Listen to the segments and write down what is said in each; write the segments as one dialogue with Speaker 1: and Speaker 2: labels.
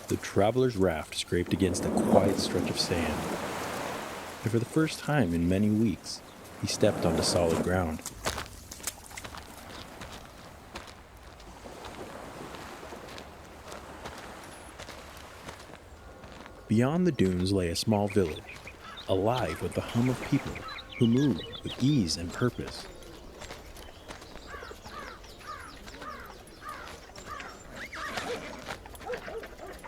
Speaker 1: The traveler's raft scraped against a quiet stretch of sand, and for the first time in many weeks, he stepped onto solid ground. Beyond the dunes lay a small village, alive with the hum of people who moved with ease and purpose.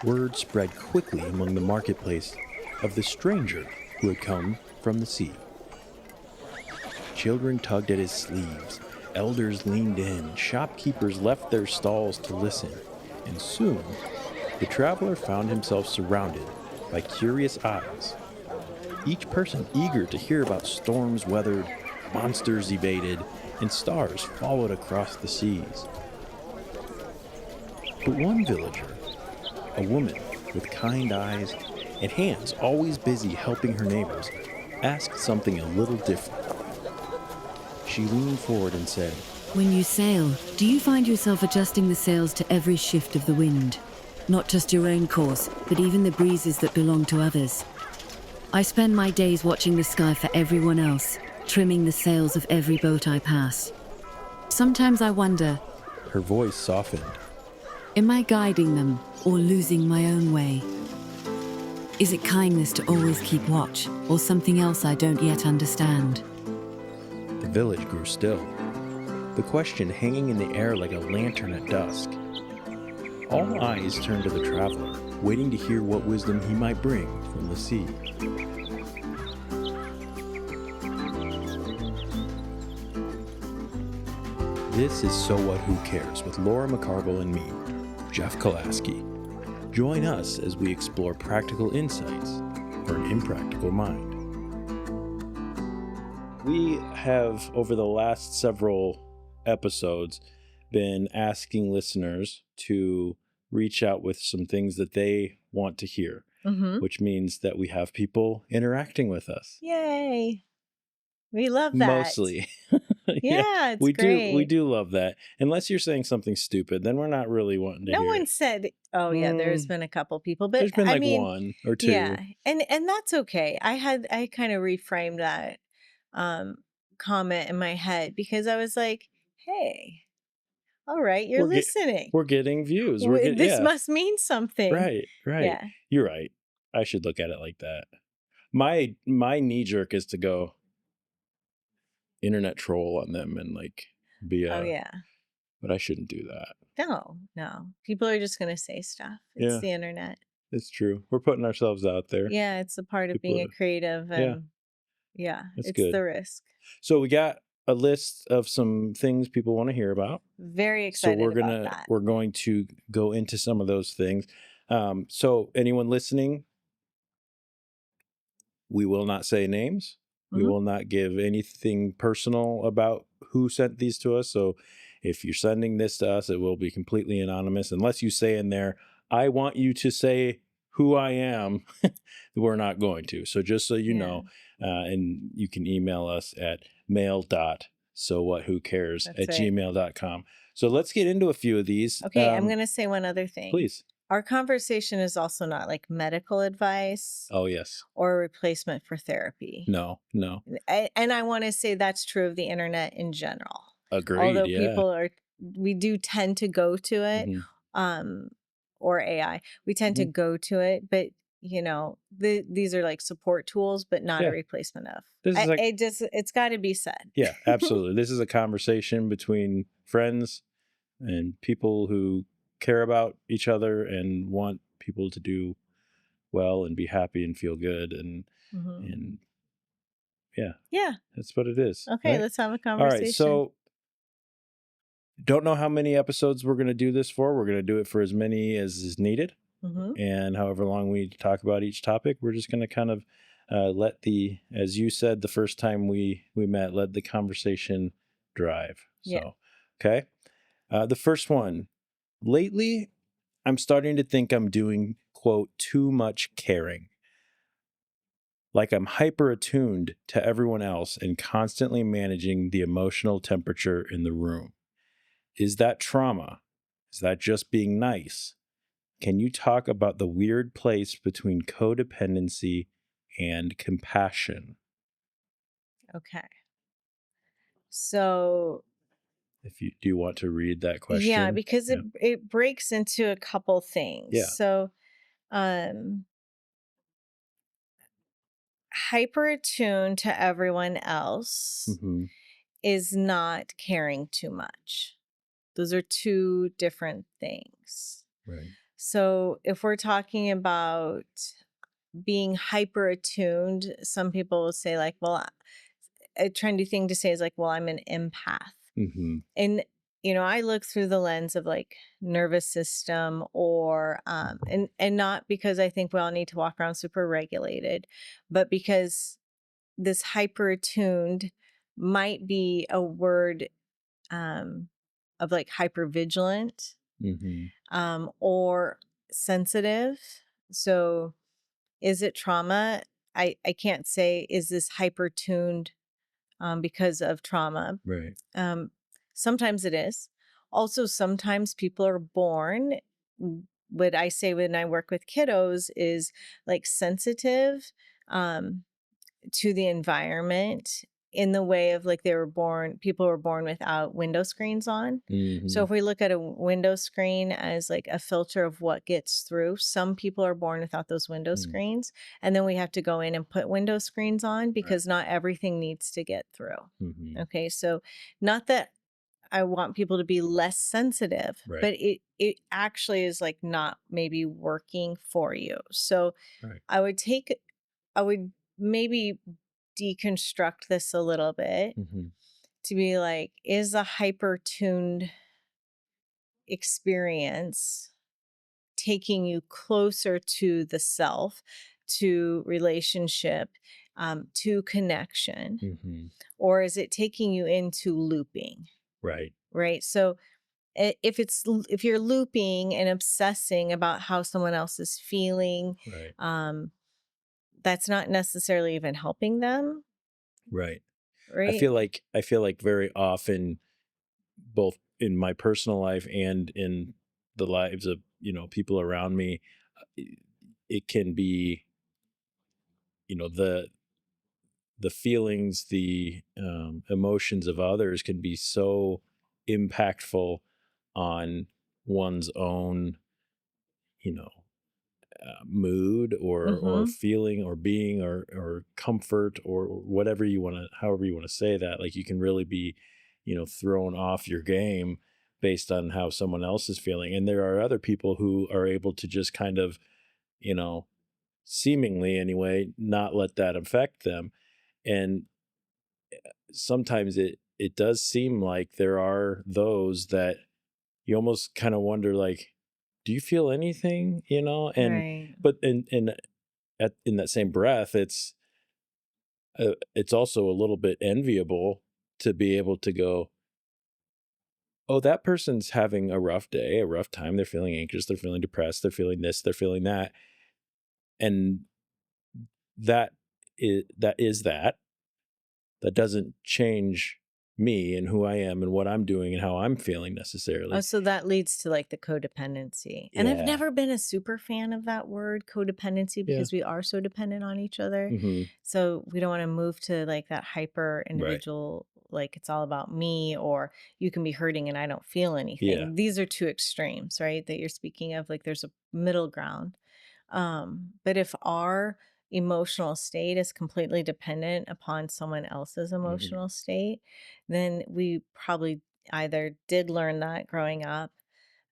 Speaker 1: Word spread quickly among the marketplace of the stranger who had come from the sea. Children tugged at his sleeves, elders leaned in, shopkeepers left their stalls to listen, and soon the traveler found himself surrounded by curious eyes, each person eager to hear about storms weathered, monsters evaded, and stars followed across the seas. But one villager, a woman with kind eyes and hands always busy helping her neighbors, asked something a little different. She leaned forward and said,
Speaker 2: "When you sail, do you find yourself adjusting the sails to every shift of the wind? Not just your own course, but even the breezes that belong to others. I spend my days watching the sky for everyone else, trimming the sails of every boat I pass. Sometimes I wonder,
Speaker 1: her voice softened.
Speaker 2: Am I guiding them or losing my own way? Is it kindness to always keep watch, or something else I don't yet understand?"
Speaker 1: The village grew still, the question hanging in the air like a lantern at dusk. All eyes turned to the traveler, waiting to hear what wisdom he might bring from the sea. This is So What, Who Cares with Laura McCarville and me, Jeff Kolaski. Join us as we explore practical insights for an impractical mind. We have, over the last several episodes, been asking listeners to reach out with some things that they want to hear, which means that we have people interacting with us.
Speaker 3: Yay. We love that.
Speaker 1: Mostly.
Speaker 3: Yeah, it's
Speaker 1: we
Speaker 3: great.
Speaker 1: We do love that. Unless you're saying something stupid, then we're not really wanting to
Speaker 3: No
Speaker 1: hear
Speaker 3: one
Speaker 1: it.
Speaker 3: said, oh yeah, there's been a couple people, but
Speaker 1: There's been
Speaker 3: I mean,
Speaker 1: one or two.
Speaker 3: yeah, and that's okay. I kind of reframed that comment in my head because I was like, hey, all right, you're listening.
Speaker 1: We're getting views.
Speaker 3: This must mean something.
Speaker 1: Right.
Speaker 3: Yeah.
Speaker 1: You're right. I should look at it like that. My knee jerk is to go internet troll on them and like be a...
Speaker 3: Oh yeah.
Speaker 1: But I shouldn't do that.
Speaker 3: No. People are just going to say stuff. It's the internet.
Speaker 1: It's true. We're putting ourselves out there.
Speaker 3: Yeah, it's a part of being a creative. And it's
Speaker 1: good.
Speaker 3: the risk.
Speaker 1: So we got a list of some things people want to hear about.
Speaker 3: Very excited about that.
Speaker 1: We're going to go into some of those things. So anyone listening, we will not say names. We will not give anything personal about who sent these to us. So if you're sending this to us, it will be completely anonymous. Unless you say in there, I want you to say who I am, we're not going to. So just so you know, and you can email us at mail.sowwhatwhocares@gmail.com. So let's get into a few of these.
Speaker 3: Okay, I'm going to say one other thing.
Speaker 1: Please.
Speaker 3: Our conversation is also not like medical advice.
Speaker 1: Oh, yes.
Speaker 3: Or a replacement for therapy.
Speaker 1: No.
Speaker 3: And I want to say that's true of the internet in general.
Speaker 1: Agreed.
Speaker 3: Although we do tend to go to it, or AI, we tend to go to it, but you know, these are like support tools, but not a replacement of. It's got to be said.
Speaker 1: Yeah, absolutely. This is a conversation between friends and people who care about each other and want people to do well and be happy and feel good and that's what it is.
Speaker 3: Okay,
Speaker 1: right?
Speaker 3: let's have a conversation.
Speaker 1: All right, so don't know how many episodes we're going to do this for. We're going to do it for as many as is needed. And however long we talk about each topic, we're just going to kind of let as you said the first time we met, let the conversation drive. So, okay. The first one. Lately, I'm starting to think I'm doing, quote, too much caring. Like I'm hyper-attuned to everyone else and constantly managing the emotional temperature in the room. Is that trauma? Is that just being nice? Can you talk about the weird place between codependency and compassion?
Speaker 3: Okay. So,
Speaker 1: If you do want to read that
Speaker 3: yeah,
Speaker 1: question.
Speaker 3: because
Speaker 1: Yeah.
Speaker 3: it breaks into a couple things.
Speaker 1: Yeah.
Speaker 3: So, um hyper attuned to everyone else
Speaker 1: Hmm.
Speaker 3: is not caring too much. Those are two different things.
Speaker 1: Right.
Speaker 3: So, if we're talking about being hyper attuned, some people will say, like, well, a trendy thing to say is like, well, I'm an empath.
Speaker 1: Hmm.
Speaker 3: And, I look through the lens of like nervous system or, and not because I think we all need to walk around super regulated, but because this hyper attuned might be a word, um, of like hyper vigilant,
Speaker 1: Hmm.
Speaker 3: or sensitive. So, is it trauma? I can't say, is this hyper tuned because of trauma?
Speaker 1: Right.
Speaker 3: Um, Sometimes it is. Also, sometimes people are born. What I say when I work with kiddos is like sensitive. Um, to the environment in the way of like people were born without window screens on. So
Speaker 1: Hmm.
Speaker 3: if we look at a window screen as like a filter of what gets through, some people are born without those window
Speaker 1: Mm.
Speaker 3: screens. And then we have to go in and put window screens on
Speaker 1: Right.
Speaker 3: because not everything needs to get through.
Speaker 1: Hmm.
Speaker 3: Okay. So not that I want people to be less sensitive,
Speaker 1: Right.
Speaker 3: but it actually is like not maybe working for you. So
Speaker 1: Right.
Speaker 3: I would take I would maybe deconstruct this a little bit
Speaker 1: Hmm.
Speaker 3: to be like, is a hyper tuned experience taking you closer to the self, to relationship, to connection?
Speaker 1: Hmm.
Speaker 3: Or is it taking you into looping?
Speaker 1: Right.
Speaker 3: Right. So if you're looping and obsessing about how someone else is feeling,
Speaker 1: Right.
Speaker 3: um, that's not necessarily even helping them.
Speaker 1: Right.
Speaker 3: Right.
Speaker 1: I feel like very often, both in my personal life and in the lives of, people around me, it it can be, the feelings, the emotions of others can be so impactful on one's own, you know, mood or
Speaker 3: Mm-hmm.
Speaker 1: feeling or being or comfort or whatever you want to, however you want to say that. Like, you can really be, thrown off your game based on how someone else is feeling. And there are other people who are able to just kind of, you know seemingly anyway, not let that affect them. And sometimes it does seem like there are those that you almost kind of wonder, like, do you feel anything, and
Speaker 3: Right.
Speaker 1: but in that same breath, it's also a little bit enviable to be able to go, oh, that person's having a rough day, a rough time, they're feeling anxious, they're feeling depressed, they're feeling this, they're feeling that. And that that that doesn't change me and who I am and what I'm doing and how I'm feeling
Speaker 3: Oh,
Speaker 1: necessarily.
Speaker 3: so that leads to like the codependency. And I've
Speaker 1: Yeah.
Speaker 3: never been a super fan of that word codependency
Speaker 1: Yeah.
Speaker 3: because we are so dependent on each other.
Speaker 1: Hmm.
Speaker 3: So we don't want to move to like that hyper
Speaker 1: Right.
Speaker 3: individual, like it's all about me, or you can be hurting and I don't feel
Speaker 1: Yeah.
Speaker 3: anything. These are two extremes, right? That you're speaking of. Like there's a middle ground. But if our emotional state is completely dependent upon someone else's
Speaker 1: Hmm.
Speaker 3: emotional state, then we probably either did learn that growing up,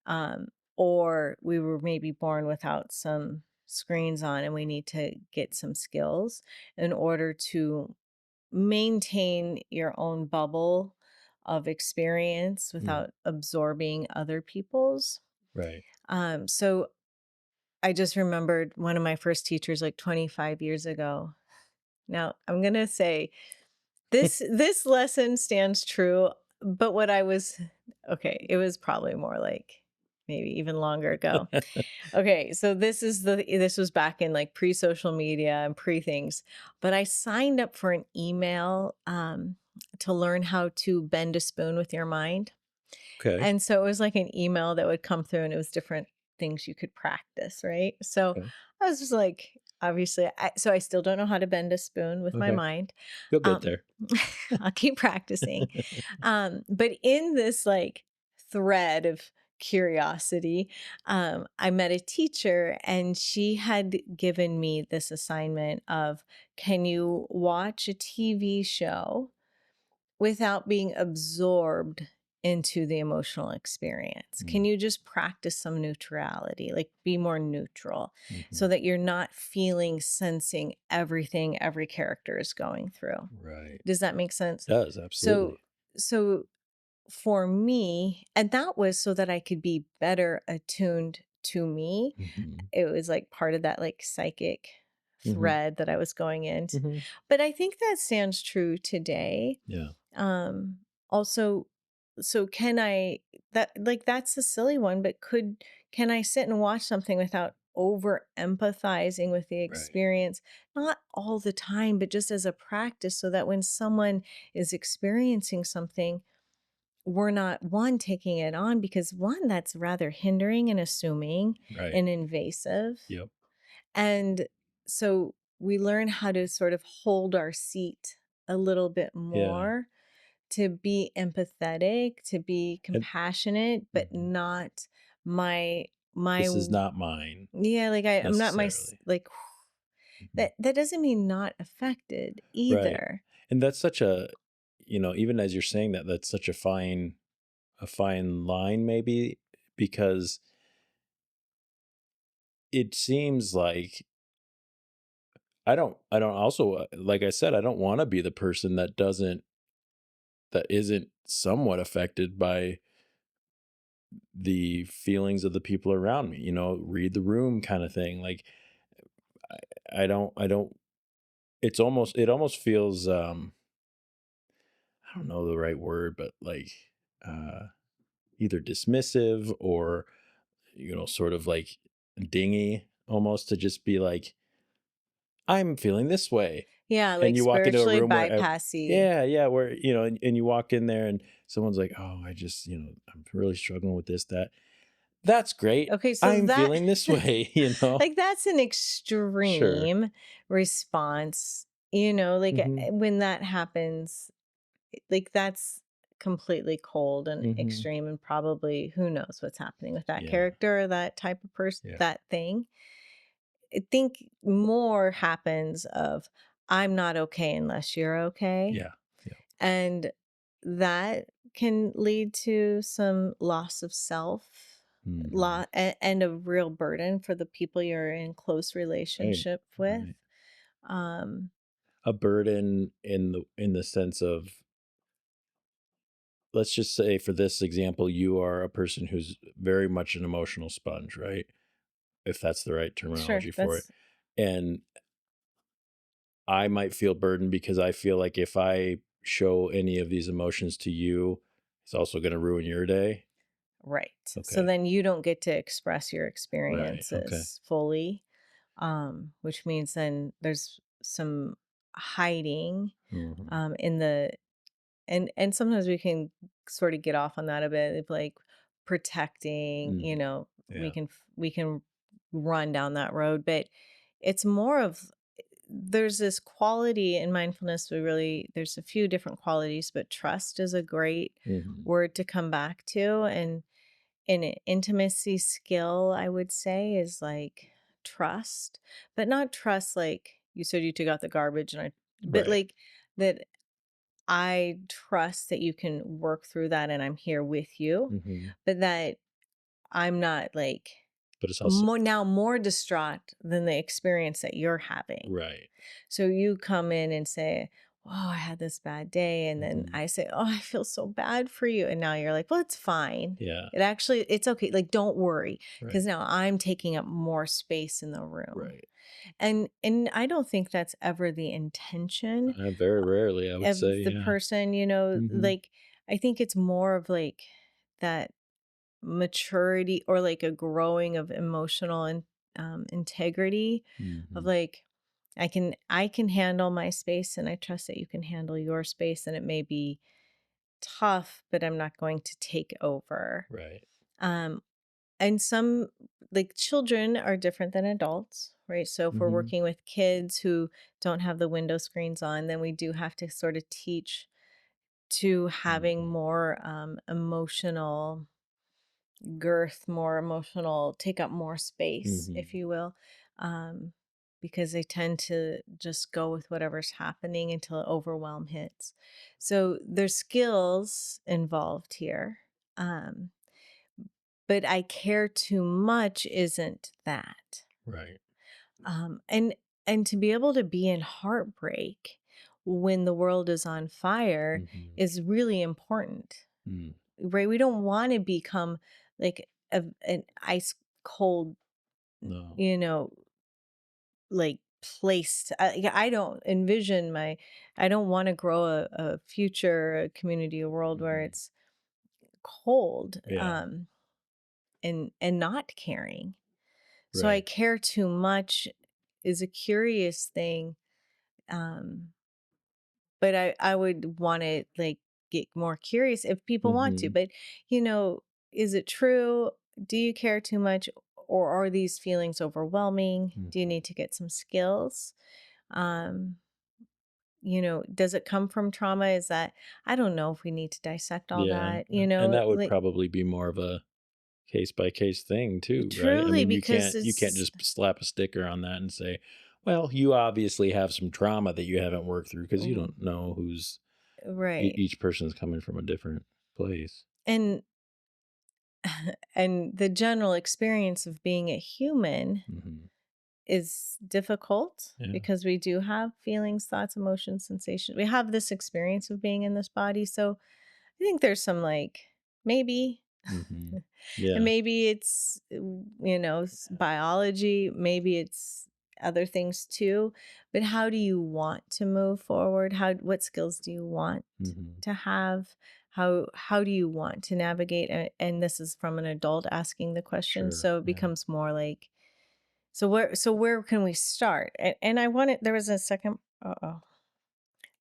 Speaker 3: um, or we were maybe born without some screens on and we need to get some skills in order to maintain your own bubble of experience
Speaker 1: Mm.
Speaker 3: without absorbing other people's.
Speaker 1: Right.
Speaker 3: So I just remembered one of my first teachers like 25 years ago. Now, I'm going to say this lesson stands true, but what I was okay, it was probably more like maybe even longer ago. Okay, so this was back in like pre-social media and pre-things, but I signed up for an email to learn how to bend a spoon with your mind.
Speaker 1: Okay.
Speaker 3: And so it was like an email that would come through and it was different things you could practice, right? So
Speaker 1: Okay.
Speaker 3: I was just like, obviously, so I still don't know how to bend a spoon with my
Speaker 1: Okay.
Speaker 3: mind.
Speaker 1: You'll get
Speaker 3: Um,
Speaker 1: there.
Speaker 3: I'll keep practicing. But in this like thread of curiosity, I met a teacher and she had given me this assignment of, can you watch a TV show without being absorbed into the emotional experience? Can
Speaker 1: Mm,
Speaker 3: you just practice some neutrality, like be more neutral so
Speaker 1: mhm.
Speaker 3: that you're not feeling, sensing everything every character is going through?
Speaker 1: Right.
Speaker 3: Does that make sense?
Speaker 1: Does,
Speaker 3: So,
Speaker 1: absolutely.
Speaker 3: so for me, and that was so that I could be better attuned to me.
Speaker 1: Mhm.
Speaker 3: It was like part of that like psychic
Speaker 1: Mhm.
Speaker 3: thread that I was going in.
Speaker 1: Mhm.
Speaker 3: But I think that stands true today.
Speaker 1: Yeah.
Speaker 3: Also, so can I, that like that's a silly one, but can I sit and watch something without over empathizing with the
Speaker 1: Right.
Speaker 3: experience? Not all the time, but just as a practice so that when someone is experiencing something, we're not one taking it on, because one, that's rather hindering and assuming
Speaker 1: Right.
Speaker 3: and invasive.
Speaker 1: Yep.
Speaker 3: And so we learn how to sort of hold our seat a little bit
Speaker 1: Yeah.
Speaker 3: more, to be empathetic, to be
Speaker 1: And
Speaker 3: compassionate, but
Speaker 1: mhm.
Speaker 3: not my
Speaker 1: This is not mine
Speaker 3: yeah, like I'm not
Speaker 1: necessarily.
Speaker 3: like
Speaker 1: Mhm.
Speaker 3: that doesn't mean not affected
Speaker 1: Right.
Speaker 3: either.
Speaker 1: And that's such a, even as you're saying that, that's such a fine line maybe, because it seems like I don't also, like I said, I don't want to be the person that isn't somewhat affected by the feelings of the people around me, read the room kind of thing. Like I don't it almost feels I don't know the right word, but like uh either dismissive or sort of like dingy, almost, to just be like, I'm feeling this way.
Speaker 3: Yeah,
Speaker 1: And
Speaker 3: like
Speaker 1: you walk into a
Speaker 3: spiritually
Speaker 1: room where
Speaker 3: bypassy.
Speaker 1: yeah, where and you walk in there and someone's like, "Oh, I just, I'm really struggling with this, that." That's great.
Speaker 3: Okay, so
Speaker 1: I'm
Speaker 3: that
Speaker 1: feeling this way.
Speaker 3: like that's an
Speaker 1: Sure.
Speaker 3: extreme response, like
Speaker 1: Mhm.
Speaker 3: when that happens, like that's completely cold and
Speaker 1: Mhm.
Speaker 3: extreme, and probably who knows what's happening with that
Speaker 1: Yeah.
Speaker 3: character or that type of person,
Speaker 1: Yeah.
Speaker 3: that thing. I think more happens of, I'm not okay unless you're okay.
Speaker 1: Yeah. Yeah.
Speaker 3: And that can lead to some loss of self,
Speaker 1: Mhm.
Speaker 3: and a real burden for the people you're in close
Speaker 1: Right.
Speaker 3: relationship with.
Speaker 1: Right.
Speaker 3: Um,
Speaker 1: A burden in the sense of, let's just say for this example, you are a person who's very much an emotional sponge, right? If that's the right
Speaker 3: sure,
Speaker 1: terminology for it.
Speaker 3: that's
Speaker 1: And I might feel burdened because I feel like if I show any of these emotions to you, it's also going to ruin your day.
Speaker 3: right. So
Speaker 1: Okay.
Speaker 3: then you don't get to express your
Speaker 1: Right. Okay.
Speaker 3: experiences fully, which means then there's some hiding,
Speaker 1: Mhm.
Speaker 3: in the and sometimes we can sort of get off on that a bit of like protecting,
Speaker 1: Mhm.
Speaker 3: we
Speaker 1: Yeah.
Speaker 3: can run down that road, but it's more of, there's this quality in mindfulness. There's a few different qualities, but trust is a great
Speaker 1: Mhm.
Speaker 3: word to come back to. And an intimacy skill, I would say, is like trust, but not trust like you said you took out the garbage but
Speaker 1: Right.
Speaker 3: like that I trust that you can work through that and I'm here with you,
Speaker 1: Mhm.
Speaker 3: but that I'm not like
Speaker 1: But it's also
Speaker 3: more distraught than the experience that you're having.
Speaker 1: right.
Speaker 3: So you come in and say, "Oh, I had this bad day." And then
Speaker 1: Mhm.
Speaker 3: I say, "Oh, I feel so bad for you." And now you're like, "Well, it's fine.
Speaker 1: Yeah.
Speaker 3: It's okay. Like, don't worry."
Speaker 1: Right.
Speaker 3: Because now I'm taking up more space in the room.
Speaker 1: Right.
Speaker 3: And I don't think that's ever the intention
Speaker 1: Very rarely, I would
Speaker 3: of
Speaker 1: say,
Speaker 3: the
Speaker 1: yeah.
Speaker 3: person,
Speaker 1: Mhm.
Speaker 3: like I think it's more of like that maturity, or like a growing of emotional and integrity of
Speaker 1: Mhm.
Speaker 3: like, I can handle my space and I trust that you can handle your space, and it may be tough, but I'm not going to take over.
Speaker 1: Right.
Speaker 3: Um and some, like, children are different than adults, right? So if we're
Speaker 1: Hmm.
Speaker 3: working with kids who don't have the window screens on, then we do have to sort of teach to having
Speaker 1: Hmm.
Speaker 3: more emotional girth, more emotional, take up more space, if
Speaker 1: Hmm.
Speaker 3: you will, um, because they tend to just go with whatever's happening until overwhelm hits. So there's skills involved here. Um, but I care too much isn't that.
Speaker 1: Right.
Speaker 3: Um, and and to be able to be in heartbreak when the world is on fire
Speaker 1: Hmm.
Speaker 3: is really important,
Speaker 1: Mm.
Speaker 3: right? We don't want to become like an ice cold,
Speaker 1: No.
Speaker 3: you know, like placed. I don't envision I don't want to grow a future, a community, a world where
Speaker 1: Hmm.
Speaker 3: it's cold,
Speaker 1: Yeah.
Speaker 3: and not caring. So I
Speaker 1: Right.
Speaker 3: care too much is a curious thing. Um, but I would want to like get more curious if people want to.
Speaker 1: Hmm.
Speaker 3: But you know, is it true? Do you care too much, or are these feelings overwhelming? Do you
Speaker 1: Hmm.
Speaker 3: need to get some skills? Um, does it come from trauma? Is that, I don't know if we need to dissect all
Speaker 1: Yeah.
Speaker 3: that,
Speaker 1: And that would
Speaker 3: like
Speaker 1: probably be more of a case by case thing too, right? I
Speaker 3: truly
Speaker 1: mean,
Speaker 3: because
Speaker 1: you can't
Speaker 3: it's
Speaker 1: just slap a sticker on that and say, "Well, you obviously have some trauma that you haven't worked through," because you
Speaker 3: r-
Speaker 1: don't know who's
Speaker 3: right.
Speaker 1: each person's coming from a different place.
Speaker 3: And and the general experience of being a human
Speaker 1: Hmm.
Speaker 3: is difficult
Speaker 1: Yeah.
Speaker 3: because we do have feelings, thoughts, emotions, sensations. We have this experience of being in this body. So I think there's some like maybe,
Speaker 1: Hmm.
Speaker 3: and
Speaker 1: Yeah.
Speaker 3: maybe it's, biology, maybe it's other things too. But how do you want to move forward? What skills do you want
Speaker 1: Hmm.
Speaker 3: to have? How do you want to navigate? And this is from an adult asking the question.
Speaker 1: Sure.
Speaker 3: So it
Speaker 1: Yeah.
Speaker 3: becomes more like, so where can we start? And I wanted there was a second oh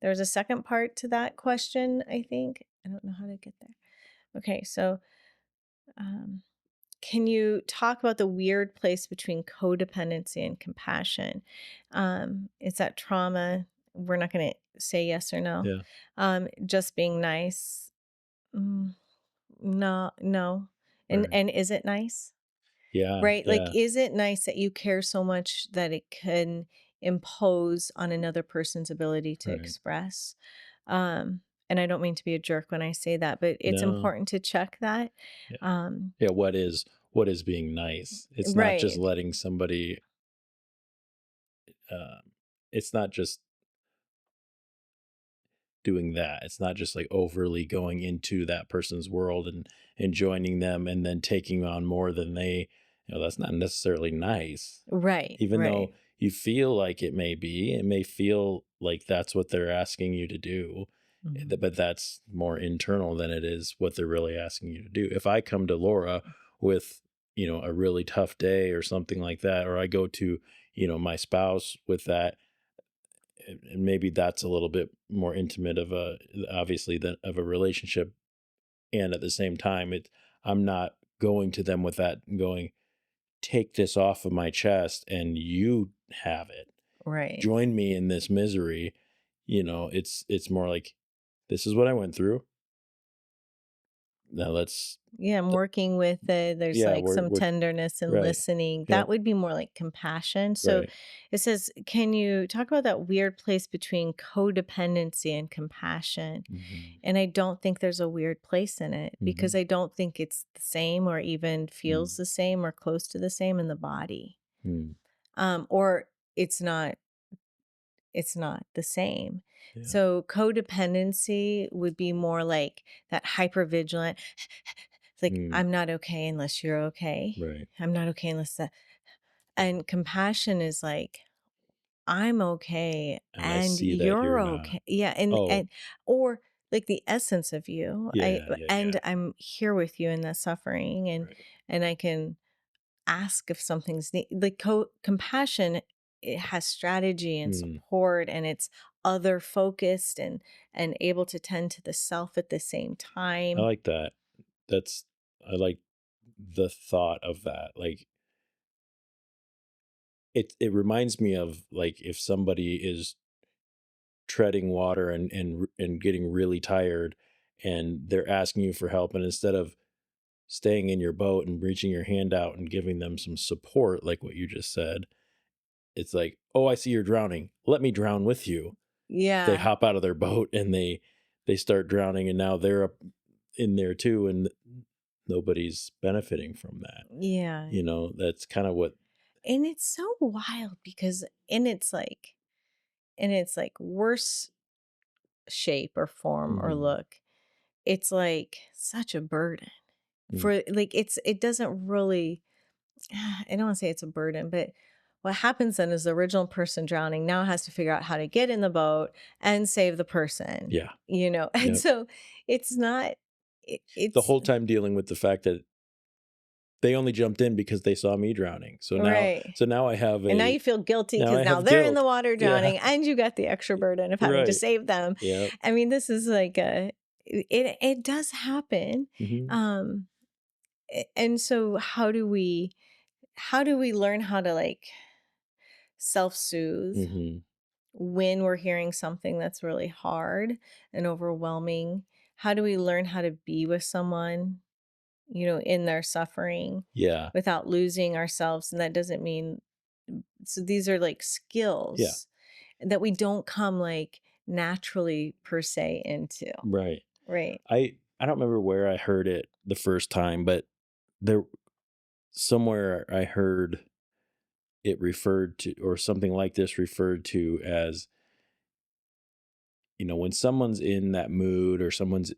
Speaker 3: there was a second part to that question, I think. I don't know how to get there. Okay, so um, can you talk about the weird place between codependency and compassion? Is that trauma? We're not going to say yes or no.
Speaker 1: Yeah.
Speaker 3: Just being nice. Mm, no, no. And
Speaker 1: Right.
Speaker 3: and is it nice?
Speaker 1: Yeah.
Speaker 3: Right? Like,
Speaker 1: Yeah.
Speaker 3: is it nice that you care so much that it can impose on another person's ability to
Speaker 1: Right.
Speaker 3: express? Um, and I don't mean to be a jerk when I say that, but it's
Speaker 1: No.
Speaker 3: important to check that.
Speaker 1: Yeah.
Speaker 3: Um,
Speaker 1: Yeah. What is being nice? It's not just
Speaker 3: right,
Speaker 1: letting somebody. Um, it's not just doing that. It's not just like overly going into that person's world and joining them and then taking on more than they, that's not necessarily nice.
Speaker 3: right,
Speaker 1: Even
Speaker 3: right.
Speaker 1: though you feel like it may feel like that's what they're asking you to do,
Speaker 3: Mhm.
Speaker 1: but that's more internal than it is what they're really asking you to do. If I come to Laura with, a really tough day or something like that, or I go to, my spouse with that, and maybe that's a little bit more intimate of a obviously than of a relationship, and at the same time I'm not going to them with that and going, take this off of my chest and you have it,
Speaker 3: Right.
Speaker 1: join me in this misery. It's more like, this is what I went through, now let's.
Speaker 3: Yeah, I'm working with it. There's
Speaker 1: Yeah,
Speaker 3: like
Speaker 1: we're
Speaker 3: some tenderness and
Speaker 1: right.
Speaker 3: listening.
Speaker 1: Yep.
Speaker 3: That would be more like compassion. So
Speaker 1: Right.
Speaker 3: it says, can you talk about that weird place between codependency and compassion?
Speaker 1: Hmm.
Speaker 3: And I don't think there's a weird place in it because
Speaker 1: Hmm.
Speaker 3: I don't think it's the same or even feels the same or close to the same in the body.
Speaker 1: Hmm.
Speaker 3: Or it's not it's not the same.
Speaker 1: Yeah.
Speaker 3: So codependency would be more like that hyper vigilant, like
Speaker 1: Hmm.
Speaker 3: I'm not okay unless you're okay.
Speaker 1: Right.
Speaker 3: I'm not okay unless that. And compassion is like I'm okay
Speaker 1: And I
Speaker 3: and
Speaker 1: see that
Speaker 3: you're
Speaker 1: you're not.
Speaker 3: okay. Yeah, and
Speaker 1: Oh,
Speaker 3: or like the essence of you.
Speaker 1: yeah, yeah, yeah.
Speaker 3: And I'm here with you in that suffering,
Speaker 1: Right.
Speaker 3: and I can ask if something's like compassion. It has strategy and
Speaker 1: Hmm.
Speaker 3: support, and it's other focused and able to tend to the self at the same
Speaker 1: I
Speaker 3: time.
Speaker 1: like that. That's I like the thought of that. Like it reminds me of like if somebody is treading water and getting really tired and they're asking you for help, and instead of staying in your boat and reaching your hand out and giving them some support like what you just said, it's like, oh, I see you're drowning, let me drown with you. They
Speaker 3: Yeah.
Speaker 1: hop out of their boat and they start drowning, and now they're up in there too, and nobody's benefiting from that.
Speaker 3: Yeah.
Speaker 1: That's kind of what.
Speaker 3: And it's so wild because in its worse shape or form or
Speaker 1: Mhm.
Speaker 3: look, it's like such a burden
Speaker 1: Mm.
Speaker 3: for like it doesn't really I don't want to say it's a burden, but what happens then is the original person drowning now has to figure out how to get in the boat and save the person,
Speaker 1: Yeah.
Speaker 3: and
Speaker 1: Yep.
Speaker 3: so it's not
Speaker 1: The
Speaker 3: it's
Speaker 1: whole time dealing with the fact that they only jumped in because they saw me drowning. So now
Speaker 3: right.
Speaker 1: so now I have
Speaker 3: And now
Speaker 1: a
Speaker 3: you feel guilty
Speaker 1: now
Speaker 3: because
Speaker 1: I
Speaker 3: now
Speaker 1: have
Speaker 3: they're in the
Speaker 1: guilt.
Speaker 3: water
Speaker 1: Yeah.
Speaker 3: drowning and you got the extra burden of having to
Speaker 1: Right.
Speaker 3: save them.
Speaker 1: Yep.
Speaker 3: I mean, this is like it does happen.
Speaker 1: Mhm.
Speaker 3: Um and so how do we learn how to like self-soothe
Speaker 1: Mhm.
Speaker 3: when we're hearing something that's really hard and overwhelming? How do we learn how to be with someone, in their suffering
Speaker 1: Yeah.
Speaker 3: without losing ourselves? And that doesn't mean, so these are like
Speaker 1: Yeah.
Speaker 3: skills that we don't come like naturally per se into.
Speaker 1: Right.
Speaker 3: Right.
Speaker 1: I don't remember where I heard it the first time, but there somewhere I heard it referred to, or something like this referred to as, when someone's in that mood, or someone's,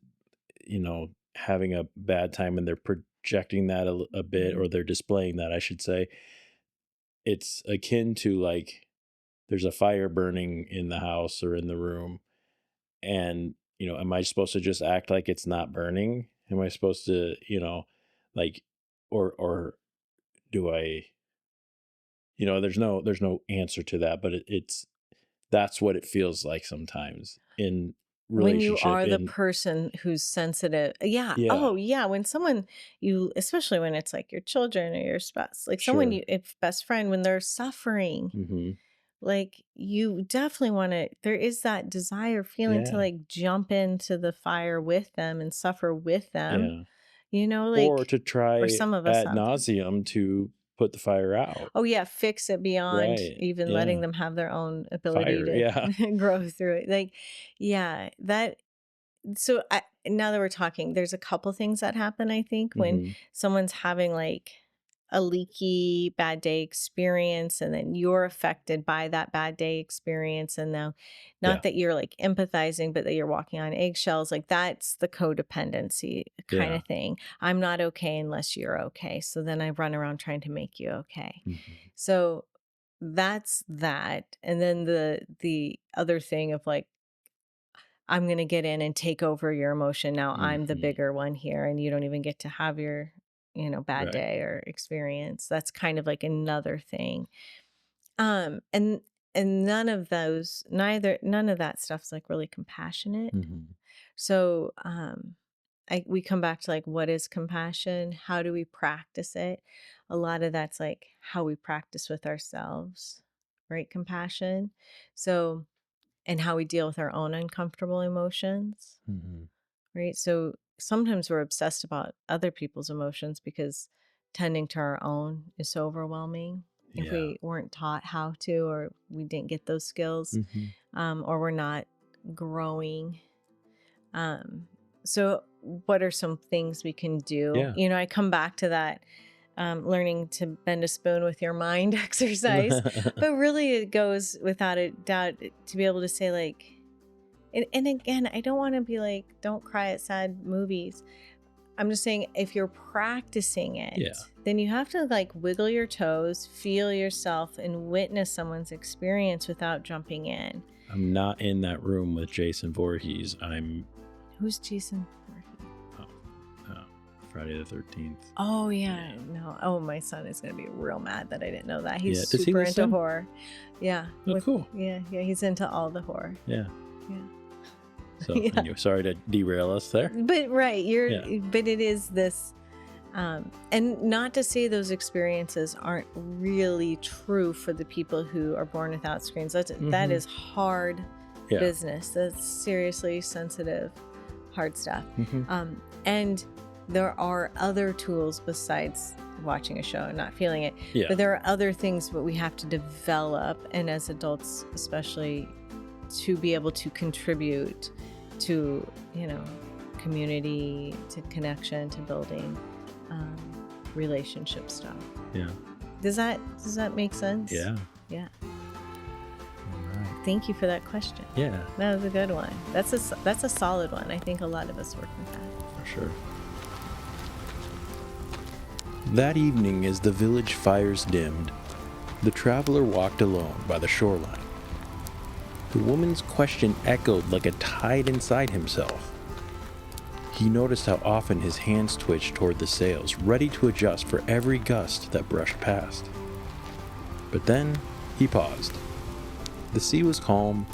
Speaker 1: having a bad time and they're projecting that a bit,
Speaker 3: Mhm.
Speaker 1: or they're displaying that, I should say, it's akin to like there's a fire burning in the house or in the room. And, am I supposed to just act like it's not burning? Am I supposed to, like, or do I, there's no answer to that, but that's what it feels like sometimes in
Speaker 3: When you
Speaker 1: relationship
Speaker 3: are the
Speaker 1: in.
Speaker 3: person who's sensitive. Yeah.
Speaker 1: Yeah,
Speaker 3: Oh, yeah. When someone especially when it's like your children or your spouse, like someone
Speaker 1: sure.
Speaker 3: if best friend, when they're suffering,
Speaker 1: Hmm.
Speaker 3: like you definitely want to, there is that desire feeling to
Speaker 1: Yeah,
Speaker 3: like jump into the fire with them and suffer with them,
Speaker 1: yeah. Or
Speaker 3: like,
Speaker 1: to
Speaker 3: or
Speaker 1: try
Speaker 3: some of us
Speaker 1: ad
Speaker 3: have.
Speaker 1: nauseum to put the fire out.
Speaker 3: Oh yeah, fix it beyond
Speaker 1: Right.
Speaker 3: even letting
Speaker 1: Yeah.
Speaker 3: them have their own ability
Speaker 1: Fire.
Speaker 3: to
Speaker 1: Yeah.
Speaker 3: grow through it. Like, yeah, that so now that we're talking, there's a couple things that happen, I think, when
Speaker 1: Hmm.
Speaker 3: someone's having like a leaky bad day experience and then you're affected by that bad day experience. And now,
Speaker 1: Yeah.
Speaker 3: not that you're like empathizing, but that you're walking on eggshells, like that's the codependency kind
Speaker 1: Yeah.
Speaker 3: of thing. I'm not okay unless you're okay. So then I run around trying to make you okay.
Speaker 1: Hmm.
Speaker 3: So that's that. And then the other thing of like, I'm going to get in and take over your emotion. Now I'm the
Speaker 1: Hmm.
Speaker 3: bigger one here and you don't even get to have your, bad
Speaker 1: Right.
Speaker 3: day or experience. That's kind of like another thing. And none of that stuff's like really compassionate.
Speaker 1: Hmm.
Speaker 3: So, we come back to like, what is compassion? How do we practice it? A lot of that's like how we practice with ourselves, right? Compassion. So, and how we deal with our own uncomfortable emotions,
Speaker 1: Hmm.
Speaker 3: right? So sometimes we're obsessed about other people's emotions because tending to our own is so overwhelming. If
Speaker 1: Yeah.
Speaker 3: we weren't taught how to, or we didn't get those skills,
Speaker 1: Hmm.
Speaker 3: or we're not growing. Um, so, what are some things we can do?
Speaker 1: Yeah.
Speaker 3: I come back to that learning to bend a spoon with your mind exercise, but really it goes without a doubt to be able to say, like, and again, I don't want to be like, don't cry at sad movies. I'm just saying, if you're practicing
Speaker 1: Yeah.
Speaker 3: it, then you have to like wiggle your toes, feel yourself, and witness someone's experience without jumping in.
Speaker 1: I'm not in that room with Jason Voorhees. I'm
Speaker 3: Who's Jason Voorhees?
Speaker 1: Friday the 13th.
Speaker 3: Oh yeah, no. Oh, my son is gonna be real mad that I didn't know that. He's
Speaker 1: Yeah. Does he
Speaker 3: super into
Speaker 1: listen?
Speaker 3: horror. Yeah.
Speaker 1: Oh, cool.
Speaker 3: Yeah, he's into all the horror.
Speaker 1: Yeah.
Speaker 3: Yeah.
Speaker 1: So
Speaker 3: Yeah.
Speaker 1: anyway, sorry to derail us there.
Speaker 3: But right,
Speaker 1: Yeah.
Speaker 3: but it is this And not to say those experiences aren't really true for the people who are born without screens. That is hard business. That's seriously sensitive, hard stuff. And there are other tools besides watching a show and not feeling it. But there are other things that we have to develop, and as adults especially, to be able to contribute to, community, to connection, to building relationship stuff. Does that make sense?
Speaker 1: Yeah.
Speaker 3: All
Speaker 1: right.
Speaker 3: Thank you for that question. That was a good one. That's a solid one. I think a lot of us work with that.
Speaker 1: For sure. That evening, as the village fires dimmed, the traveler walked alone by the shoreline. The woman's question echoed like a tide inside himself. He noticed how often his hands twitched toward the sails, ready to adjust for every gust that brushed past. But then he paused. The sea was calm.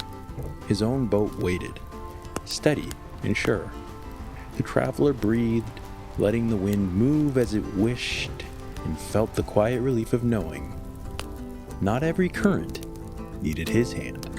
Speaker 1: His own boat waited, steady and sure. The traveler breathed, letting the wind move as it wished, and felt the quiet relief of knowing not every current needed his hand.